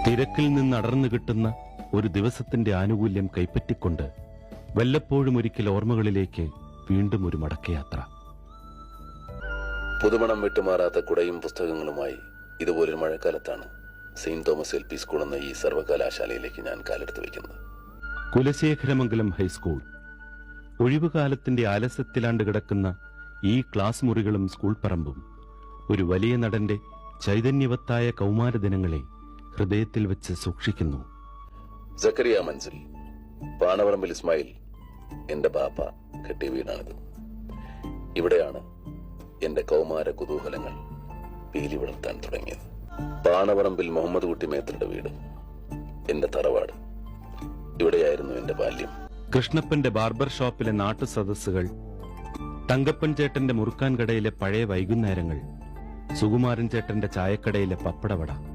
തിരക്കിൽ നിന്ന് അടർന്നു കിട്ടുന്ന ഒരു ദിവസത്തിന്റെ ആനുകൂല്യം കൈപ്പറ്റിക്കൊണ്ട് വല്ലപ്പോഴും ഒരിക്കൽ ഓർമ്മകളിലേക്ക് വീണ്ടും ഒരു മടക്കയാത്ര. പുതുമണം വിട്ടുമാറാത്ത കുടയും പുസ്തകങ്ങളുമായി ഇതുപോലൊരു മഴക്കാലത്താണ് സെയിന്റ് തോമസ് LP സ്കൂൾ എന്ന ഈ സർവകലാശാലയിലേക്ക് ഞാൻ കാലെടുത്ത് വയ്ക്കുന്നത്. കുലശേഖരമംഗലം ഹൈസ്കൂൾ. ഒഴിവുകാലത്തിന്റെ ആലസ്യത്തിലാണ്ട് കിടക്കുന്ന ഈ ക്ലാസ് മുറികളും സ്കൂൾ പറമ്പും ഒരു വലിയ നടന്റെ ചൈതന്യവത്തായ കൗമാര ദിനങ്ങളെ ഹൃദയത്തിൽ വെച്ച് സൂക്ഷിക്കുന്നു. സക്കറിയ മൻസിൽ, പാണവറമ്പിൽ ഇസ്മായിൽ എന്റെ ബാപ്പ കെട്ടിയ വീടാണിത്. ഇവിടെയാണ് എന്റെ കൗമാര കുതൂഹലങ്ങൾ പീലി വിടർത്താൻ തുടങ്ങിയത്. പാണവറമ്പിൽ മുഹമ്മദ് കുട്ടി മേത്രയുടെ വീട് എന്റെ തറവാട്. ഇവിടെയായിരുന്നു എന്റെ ബാല്യം. കൃഷ്ണപ്പന്റെ ബാർബർ ഷോപ്പിലെ നാട്ടു സദസ്സുകൾ, തങ്കപ്പൻ ചേട്ടന്റെ മുറുക്കാൻ കടയിലെ പഴയ വൈകുന്നേരങ്ങൾ, സുകുമാരൻ ചേട്ടന്റെ ചായക്കടയിലെ പപ്പടവട.